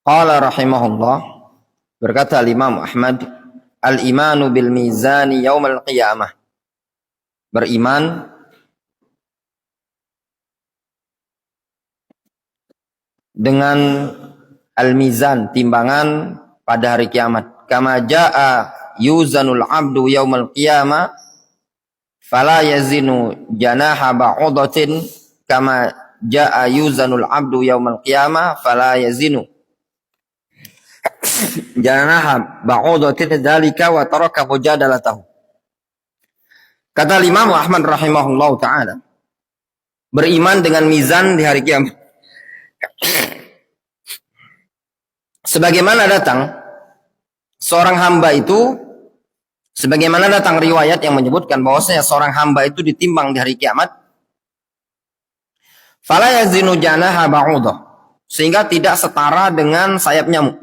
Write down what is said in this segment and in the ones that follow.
Qala rahimahullah, berkata Imam Ahmad, al-imanu bil mizani yaumal qiyamah. Beriman dengan al-mizan, timbangan pada hari kiamat. Kama jaa yuzanul abdu yaumal qiyamah fala yazinu janaha ba'udatin kama jaa yuzanul abdu yaumal qiyamah fala yazinu janaha ba'udatin dzalika wa taraka mujadalatahu. Kata Imam Ahmad rahimahullahu taala, beriman dengan mizan di hari kiamat. Sebagaimana datang seorang hamba itu, sebagaimana datang riwayat yang menyebutkan bahwasanya seorang hamba itu ditimbang di hari kiamat, fala yazinu janaha ba'udah, sehingga tidak setara dengan sayap nyamuk.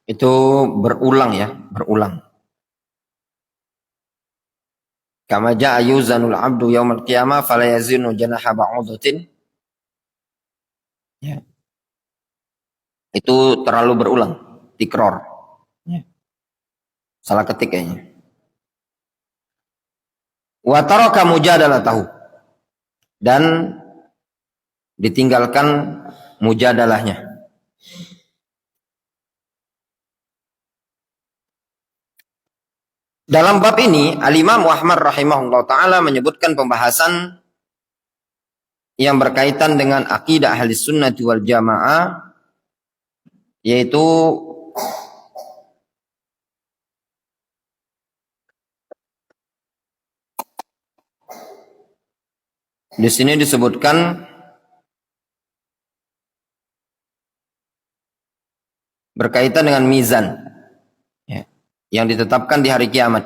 Itu berulang ya, berulang. Kama jaa yuzanul abdu yaumal qiyamah fala yazinu janaha ba'udatin. Ya. Itu terlalu berulang, tikror. Ya. Salah ketik kayaknya. Wa taraka mujadalatahu, dan ditinggalkan mujadalahnya. Dalam bab ini, Al-Imam Ahmad rahimahullah ta'ala menyebutkan pembahasan yang berkaitan dengan akidah ahli sunnati wal jamaah, yaitu di sini disebutkan berkaitan dengan mizan yang ditetapkan di hari kiamat.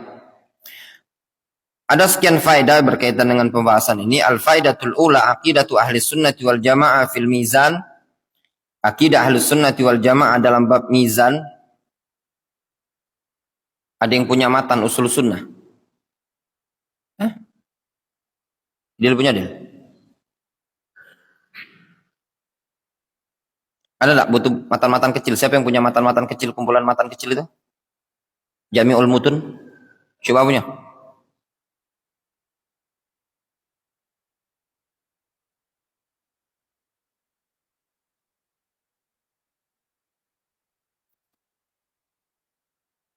Ada sekian faedah berkaitan dengan pembahasan ini. Al-faidatul ula aqidatu ahli sunnati wal jamaah fil mizan. Akidah ahli sunnati wal jamaah dalam bab mizan. Ada yang punya matan usul sunnah? Hah? Dia punya dia? Ada tak butuh matan-matan kecil? Siapa yang punya matan-matan kecil, kumpulan matan kecil itu? Jami'ul Mutun, coba punya.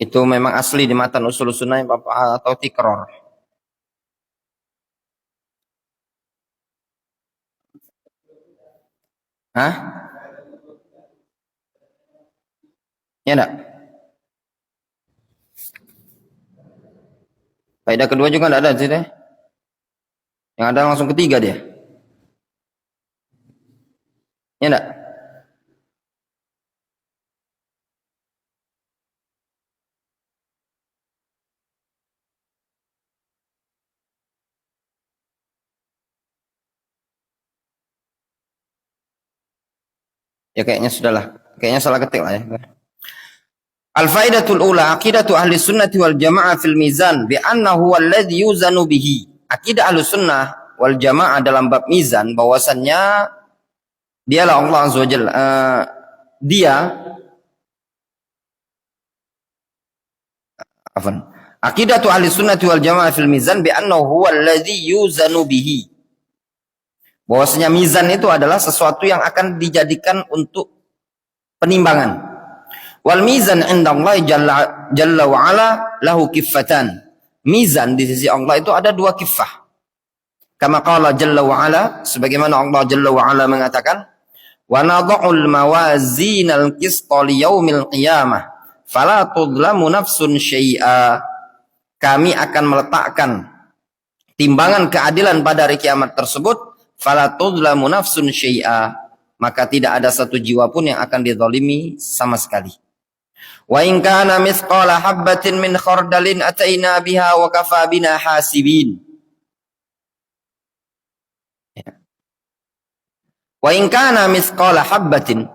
Itu memang asli di matan usul sunnah atau tikror? Hah? Ya enggak? Faedah kedua juga enggak ada sih deh. Yang ada langsung ketiga dia. Ya enggak? Ya kayaknya sudahlah. Kayaknya salah ketik lah ya. Al-faidatul ula aqidatu ahli sunnati wal jamaah fil mizan bi annahu alladhi yuzanu bihi. Akidah ahli sunnah wal jamaah dalam bab mizan bahwasannya dialah Allah azza wajalla, dia afan. Aqidatu ahli sunnati wal jamaah fil mizan bi annahu alladhi yuzanu bihi. Bahwasanya mizan itu adalah sesuatu yang akan dijadikan untuk penimbangan. Wal mizan indallahi jalla wa ala lahu kiffatan. Mizan di sisi Allah itu ada dua kiffah. Kama qala jalla wa ala, sebagaimana Allah jalla wa ala mengatakan, wa nadha'ul mawazinal qista liyaumil qiyamah fala tudlamu nafsun syai'a. Kami akan meletakkan timbangan keadilan pada hari kiamat tersebut, fala tudlamu nafsun syai'a, maka tidak ada satu jiwa pun yang akan dizalimi sama sekali. Wa in kana mithqala habbatin min khardalin ataina biha wa kafa bina hasibin. Wa in kana mithqala habbatin.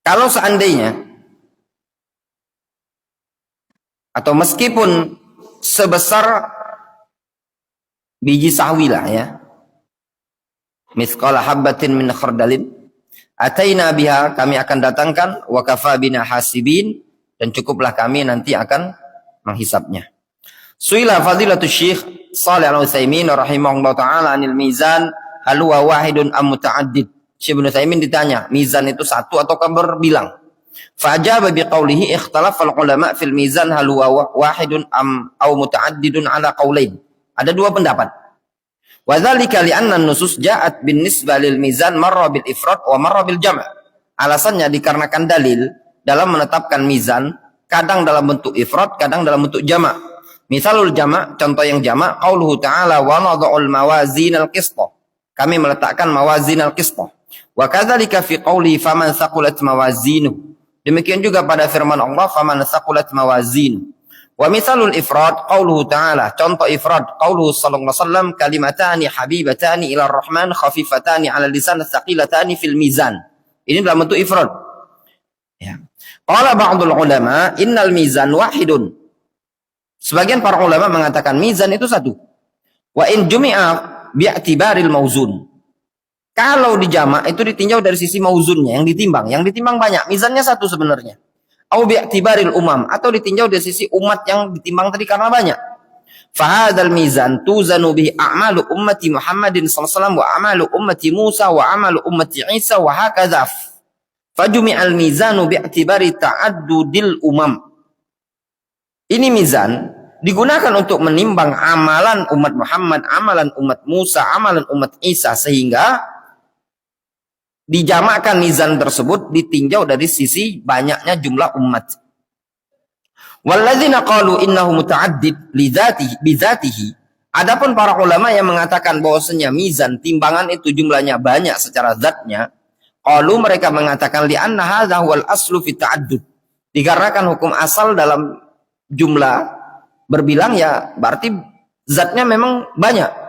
Kalau seandainya atau meskipun sebesar biji sawi lah ya, mithqala habbatin min khardalin, ataina biha, kami akan datangkan, wa kafa bina hasibin, dan cukuplah kami nanti akan menghisapnya. Suila fadilatul Syekh Shalih Al-Utsaimin rahimahullah taala anil mizan hal huwa wahidun am muta'addid. Syekh Ibnu Utsaimin ditanya, mizan itu satu atau berbilang? Fa'ajaba biqaulihi ikhtalafa al-ulama fil mizan hal huwa wahidun am aw muta'addidun ala qaulain. Ada dua pendapat. Wa dzalika li anna an-nusus ja'at bin nisbah lil mizan marra bil ifrad wa marra bil jam'. Alasannya dikarenakan dalil dalam menetapkan mizan kadang dalam bentuk ifrad, kadang dalam bentuk jama'. Misalul jama', contoh yang jama', qauluhu ta'ala wa nadha'ul mawazinal qista. Kami meletakkan mawazinal qista. Wa kadzalika fi qauli faman thaqulat mawazinuhu. Demikian juga pada firman Allah faman thaqulat mawazinuhu. Wa misalul ifrad qauluhu ta'ala, contoh ifrad qauluhu sallallahu alaihi wasallam kalimatani habibatani ila rahman khafifatani 'ala lisan thaqilatani fil mizan. Ini dalam bentuk ifrad. Ya. Qala ba'dul ulama innal mizan wahidun. Sebagian para ulama mengatakan mizan itu satu. Wa in jumi'a bi'tibaril mauzun. Kalau dijamak itu ditinjau dari sisi mauzunnya, yang ditimbang banyak, mizannya satu sebenarnya. Au bi'tibaril umam, atau ditinjau dari sisi umat yang ditimbang tadi karena banyak. Fahadzal mizan tuzanu bihi a'malu ummati Muhammadin sallallahu alaihi wasallam wa a'malu ummati Musa wa a'malu ummati Isa wa hakadza. Fajumi'al mizanu bi'tibari ta'addudil umam. Ini mizan digunakan untuk menimbang amalan umat Muhammad, amalan umat Musa, amalan umat Isa, sehingga dijamakkan mizan tersebut ditinjau dari sisi banyaknya jumlah umat. Walladzina qalu innahu muta'addid bidzatihi. Adapun para ulama yang mengatakan bahwasanya mizan timbangan itu jumlahnya banyak secara zatnya, qalu mereka mengatakan li anna hadza huwal aslu fi ta'addud. Dikarenakan hukum asal dalam jumlah berbilang ya berarti zatnya memang banyak.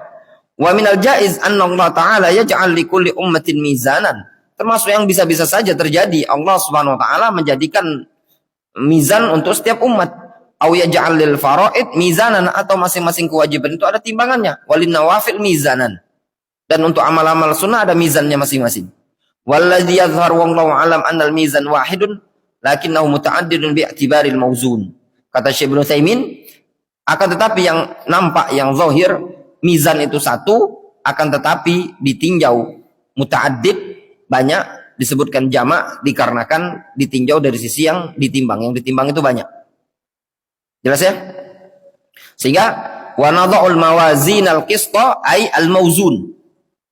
Wa minal jaiz anna Allah Ta'ala yaj'al li kulli ummatin mizanan. Termasuk yang bisa-bisa saja terjadi, Allah Subhanahu wa taala menjadikan mizan untuk setiap umat. Aw yaj'al lil faraid mizanan, atau masing-masing kewajiban itu ada timbangannya. Walin nawafil mizanan. Dan untuk amal-amal sunnah ada mizannya masing-masing. Walladzi yadhhar wallahu alam annal mizan wahidun lakinnahu muta'addidun bi'tibaril mauzun. Kata Syekh Ibnu Utsaimin, akan tetapi yang nampak, yang zahir, mizan itu satu, akan tetapi ditinjau muta'addid, banyak, disebutkan jamak dikarenakan ditinjau dari sisi yang ditimbang. Yang ditimbang itu banyak. Jelas ya? Sehingga wa nadha'ul mawazinal qista ay al-mauzun.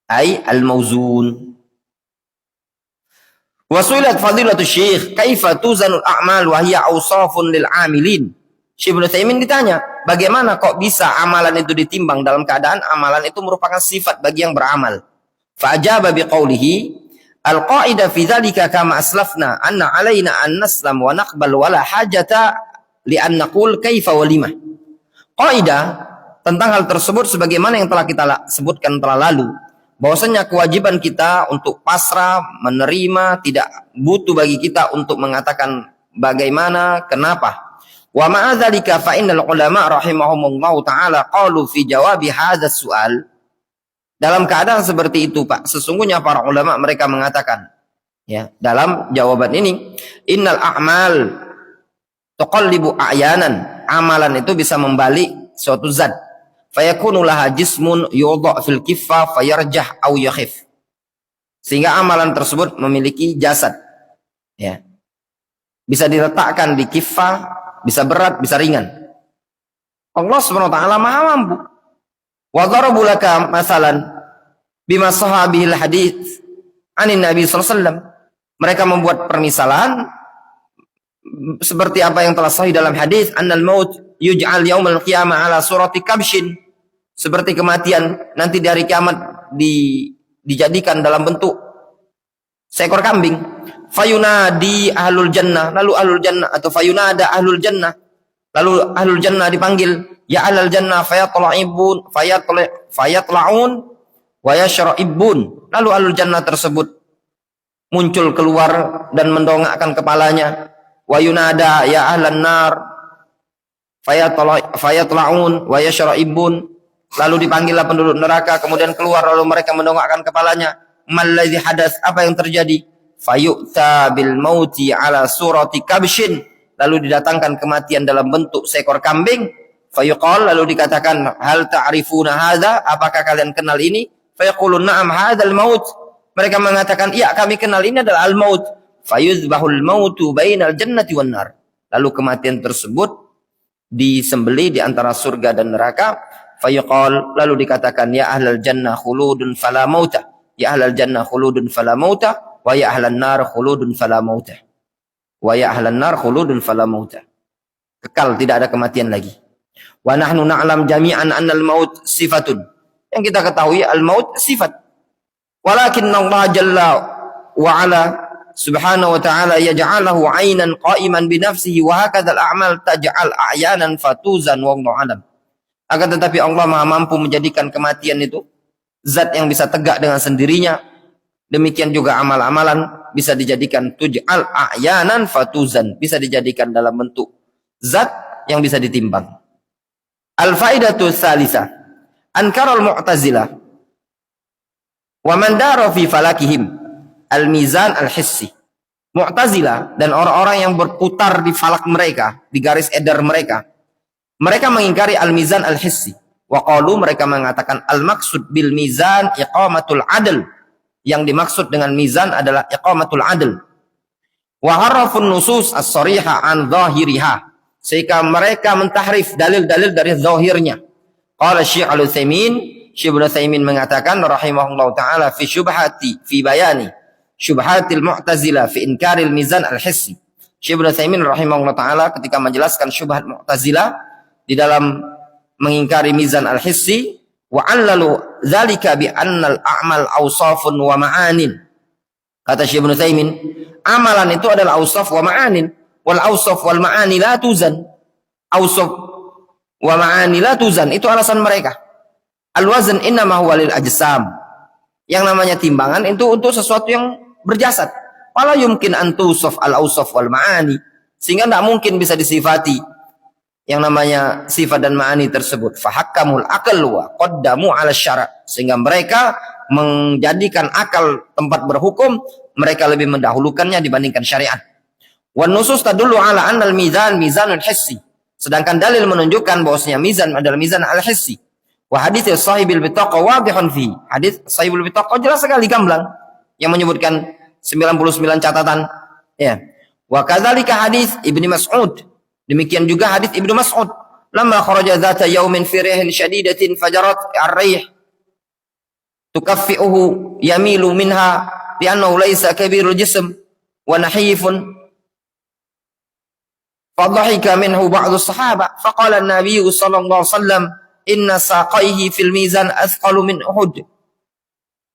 Ay al-mauzun. Wa su'ilat fadilatul syekh kaifa tuzanul a'mal wa hiya awsafun lil 'amilin. Syekh Ibnu Utsaimin ditanya, bagaimana kok bisa amalan itu ditimbang dalam keadaan amalan itu merupakan sifat bagi yang beramal? Fa ajaba biqaulihi al-qa'idah fi dzalika kama aslafna anna 'alaina an naslam wa naqbal wa la hajata li an naqul kaifa wa lima. Qaidah tentang hal tersebut sebagaimana yang telah kita sebutkan telah lalu, bahwasanya kewajiban kita untuk pasrah, menerima, tidak butuh bagi kita untuk mengatakan bagaimana, kenapa. Wa ma'a dzalika fa innal ulama rahimahumullahu taala qalu fi jawabi hadzal su'al. Dalam keadaan seperti itu, Pak, sesungguhnya para ulama mereka mengatakan, ya, dalam jawaban ini, innal a'mal tuqallibu a'yanan. Amalan itu bisa membalik suatu zat. Fayakunu laha jismun yudha' fil kiffah fayarjah aw yakhif. Sehingga amalan tersebut memiliki jasad. Ya. Bisa diletakkan di kiffah, bisa berat, bisa ringan. Allah Subhanahu wa taala Maha mampu. Wa darabu laka masalan bima sahabihil hadits anin Nabi sallallahu alaihi wasallam. Mereka membuat permisalan seperti apa yang telah sahih dalam hadis, annal maut yuj'al yaumal qiyamah ala surati kabshin. Seperti kematian nanti di hari kiamat dijadikan dalam bentuk seekor kambing. Fayunadi ahlul jannah, lalu ahlul jannah atau fayunada ahlul jannah, Lalu ahlul jannah dipanggil, ya ahlul jannah fayatla'un wa yashra'ibun. Lalu ahlul jannah tersebut muncul keluar dan mendongakkan kepalanya. Wa yunada ya ahlan nar fayatla'un wa yashra'ibun. Lalu dipanggillah penduduk neraka, kemudian keluar, lalu mereka mendongakkan kepalanya. Malladzi hadas, apa yang terjadi? Fayu'ta bil mauti ala surati kabshin. Lalu didatangkan kematian dalam bentuk seekor kambing. Fayuqal, lalu dikatakan, hal ta'rifuna hadza, apakah kalian kenal ini? Fayaqulun na'am hadzal maut. Mereka mengatakan, iya kami kenal, ini adalah al-maut. Fayuzbahul mautu bainal jannati wan nar. Lalu kematian tersebut disembelih di antara surga dan neraka. Fayuqal, lalu dikatakan, ya ahlal jannah khuludun fala mauta. Ya ahlal jannah khuludun fala mauta. Wa ya ahlan nar khuludun fala mauta. Wa ya ahlan nar khuludun fala mauta. Kekal, tidak ada kematian lagi. Wa nahnu na'lam jami'an annal maut sifatun. Yang kita ketahui al-maut sifat. Walakin Allah jalla wa ala subhanahu wa ta'ala yaj'alahu 'ainan qa'iman bi nafsihi wa hakadha al-a'mal taj'al a'yanan fatuzan wa Allahu a'lam. Akan tetapi Allah Maha mampu menjadikan kematian itu zat yang bisa tegak dengan sendirinya. Demikian juga amal-amalan bisa dijadikan tuj'al a'yanan fatuzan, bisa dijadikan dalam bentuk zat yang bisa ditimbang. Al-faidatu tsalitsah, ankaral mu'tazilah wa man dara fi falakihim al-mizan al-hissi. Mu'tazilah dan orang-orang yang berputar di falak mereka, di garis edar mereka, mereka mengingkari al-mizan al-hissi. Wa qalu, mereka mengatakan al-maqsud bil mizan iqamatul adl. Yang dimaksud dengan mizan adalah iqamatul adl. Wa harrafun nusus as-sariha an zahiriha. Sehingga mereka mentahrif dalil-dalil dari zahirnya. Qala Syekh Al-Utsaimin, Syekh Al-Utsaimin mengatakan rahimahullahu taala fi syubhati fi bayani syubhatil mu'tazilah fi inkaril mizan al-hissi. Syekh Al-Utsaimin rahimahullahu taala ketika menjelaskan syubhat mu'tazilah di dalam mengingkari mizan al-hissi, wa allalu dzalika bi annal a'mal awsafun wa ma'anin. Kata Syekh Ibnu Taimin, amalan itu adalah awsaf wa ma'anin. Wal awsaf wal ma'ani la tuzan. Awsaf wa ma'ani la tuzan, itu alasan mereka. Al wazn innama huwa lil ajsam. Yang namanya timbangan itu untuk sesuatu yang berjasad. Wala yumkin an tusaf al awsaf wal ma'ani. Sehingga tidak mungkin bisa disifati yang namanya sifat dan ma'ani tersebut. Fahakkamul aql wa qaddamu 'ala syara'. Sehingga mereka menjadikan akal tempat berhukum, mereka lebih mendahulukannya dibandingkan syariat. Wan nusus tadullu 'ala anna al-mizan mizanul hissi. Sedangkan dalil menunjukkan bahwasanya mizan adalah mizan al-hissi. Wa hadits sahibil bitaqah wadihun fi. Hadis sahibul bitaqah jelas sekali gamblang yang menyebutkan 99 catatan, ya. Wa kadzalika hadis Ibnu Mas'ud. Demikian juga hadis Ibnu Mas'ud, lamma kharaja dzata yaumin fi rihin shadidatin fajarat ar-rih tukaffi'uhu yamilu minha li'annahu laysa kabirul jism wa nahifun. Fadhahika minhu ba'du as-sahaba faqala an-nabiy sallallahu alaihi wasallam inna saqaihi fil mizan athqalu min Uhud.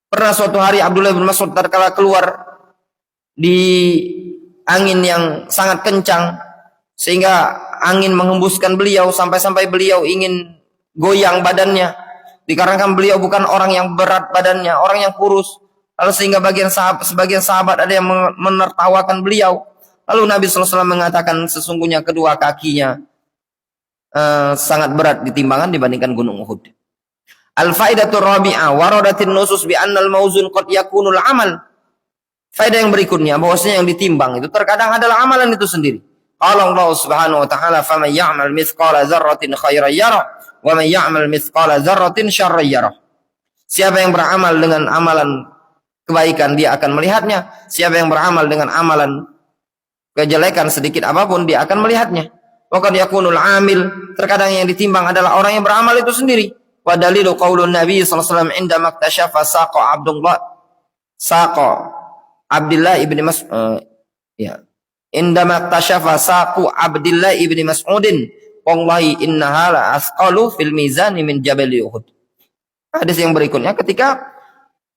Pernah suatu hari Abdullah bin Mas'ud tatkala keluar di angin yang sangat kencang sehingga angin menghembuskan beliau sampai-sampai beliau ingin goyang badannya, dikarenakan beliau bukan orang yang berat badannya, orang yang kurus. Lalu sehingga sebagian sahabat ada yang menertawakan beliau. Lalu Nabi SAW mengatakan sesungguhnya kedua kakinya sangat berat ditimbangan dibandingkan gunung Uhud. Al-faidatu rabi'ah waradatin nusus bi annal mauzun qad yakunul amal. Faedah yang berikutnya bahwasanya yang ditimbang itu terkadang adalah amalan itu sendiri. Qala Allah Subhanahu wa ta'ala faman ya'mal mithqala dzarratin khairan yarah wa man ya'mal mithqala dzarratin syarran yarah. Siapa yang beramal dengan amalan kebaikan dia akan melihatnya, siapa yang beramal dengan amalan kejelekan sedikit apapun dia akan melihatnya. Wa qad yakunul amil, terkadang yang ditimbang adalah orang yang beramal itu sendiri. Wa dalilu qaulun Nabi sallallahu alaihi wasallam inda maktashafa Abdullah ibni Mas'ud, ya. Indama tashafa saqu Abdullah ibni Mas'udin wallahi innaha la asqalu fil mizan min jabal Uhud. Hadis yang berikutnya, ketika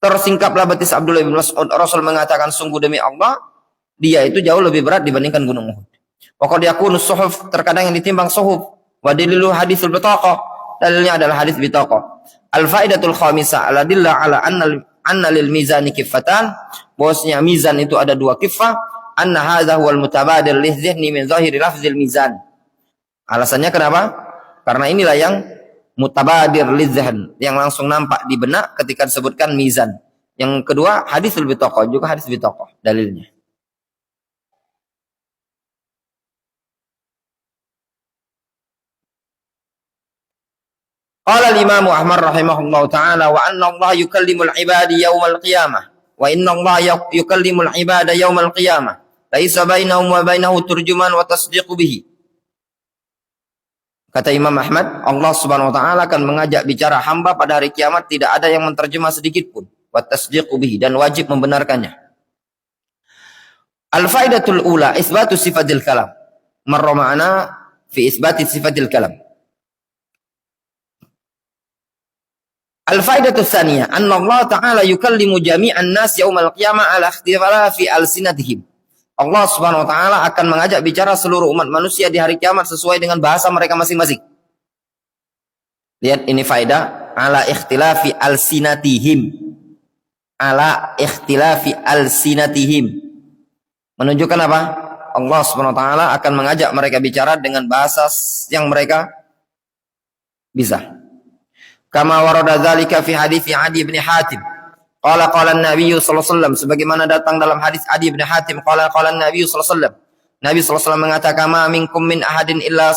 tersingkaplah betis Abdullah ibn Mas'ud, Rasul mengatakan sungguh demi Allah dia itu jauh lebih berat dibandingkan gunung Uhud. Wa qad yakunu suhuf, terkadang yang ditimbang suhuf. Wa dalilu hadisul bitaqah, dalilnya adalah hadis bitaqah. Al faidatul khamisah al adillah ala anna lil mizani kiffatan, bahwasanya mizan itu ada dua kiffah. Anna hadza huwal mutabadir lidhihni min zahiri lafzil mizan. Alasannya kenapa? Karena inilah yang mutabadir lidhihn, yang langsung nampak di benak ketika disebutkan mizan. Yang kedua hadisul bitaqah, juga hadis bitaqah dalilnya. Qala al-Imam Ahmad rahimahullahu taala wa anna Allah yukallimul ibadi yaumal qiyamah wa inna Allah yukallimul ibada yaumal qiyamah laisa bainahum wa bainahu turjuman wa tasdiqu bihi. Kata Imam Ahmad, Allah Subhanahu wa taala akan mengajak bicara hamba pada hari kiamat, tidak ada yang menterjemah sedikit pun, wa tasdiqu bihi, dan wajib membenarkannya. Al-faidatul ula isbatu sifatil kalam. Marra ma'ana fi isbati sifatil kalam. Al-faidatus tsaniyah anna Allah ta'ala yukallimu jami'an nas yaumal qiyamah ala ikhtilafi alsinatihim. Allah Subhanahu wa taala akan mengajak bicara seluruh umat manusia di hari kiamat sesuai dengan bahasa mereka masing-masing. Lihat ini faedah, ala ikhtilafi alsinatihim. Ala ikhtilafi alsinatihim. Menunjukkan apa? Allah Subhanahu wa taala akan mengajak mereka bicara dengan bahasa yang mereka bisa. Kama warada dzalika fi hadits Adi bin Hatim. Qala an-nabiy sallallahu alaihi wasallam, sebagaimana datang dalam hadis Adi bin Hatim, qala an-nabiy sallallahu alaihi wasallam. Nabi sallallahu alaihi wasallam mengatakan, "Ma minkum min ahadin illa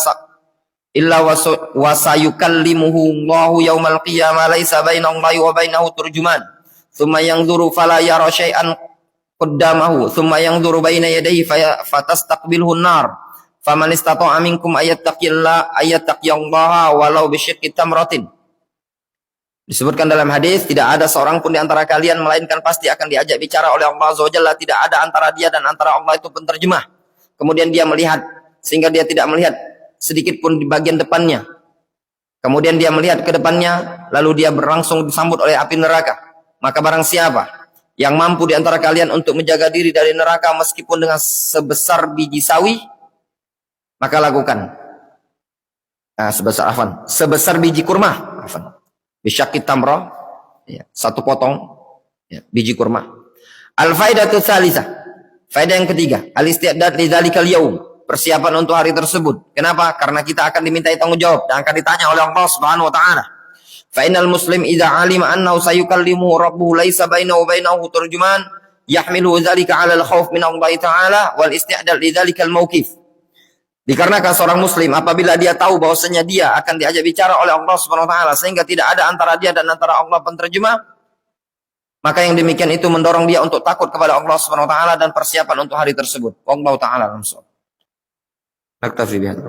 wa sayukallimuhu Allahu yaumal qiyamah laisa bainahu wa bainahu turjuman. Tsumma yanzuru fala yara syai'an qaddamahu, tsumma yanzuru baina yadayhi fatastaqbilhu an-nar. Faman istata'a minkum ayattaqillaha walau bisyiqqi tamratin." Disebutkan dalam hadis, tidak ada seorang pun di antara kalian melainkan pasti akan diajak bicara oleh Allah Azza wa Jalla. Tidak ada antara dia dan antara Allah itu penterjemah. Kemudian dia melihat, sehingga dia tidak melihat sedikit pun di bagian depannya. Kemudian dia melihat ke depannya, lalu dia berlangsung disambut oleh api neraka. Maka barang siapa yang mampu di antara kalian untuk menjaga diri dari neraka meskipun dengan sebesar biji sawi, maka lakukan. Sebesar biji kurma. Bisyaqi tamra, ya, satu potong, ya, biji kurma. Al-faidatu tsalisah, faedah yang ketiga, al-isti'dad li dzalikal yaum, persiapan untuk hari tersebut. Kenapa? Karena kita akan dimintai tanggung jawab dan akan ditanya oleh Allah Subhanahu wa taala. Fa innal muslim idza alima annahu sayukallimu rabbuhu laisa bainahu wa bainahu turjuman yahmilu dzalika 'ala al-khauf min Allah taala wal isti'dad li dzalikal mauqif. Dikarenakan seorang muslim apabila dia tahu bahwasanya dia akan diajak bicara oleh Allah Subhanahu wa taala sehingga tidak ada antara dia dan antara Allah penterjemah, maka yang demikian itu mendorong dia untuk takut kepada Allah Subhanahu wa taala dan persiapan untuk hari tersebut. Wallahu taala alam. Naktafi bihadza.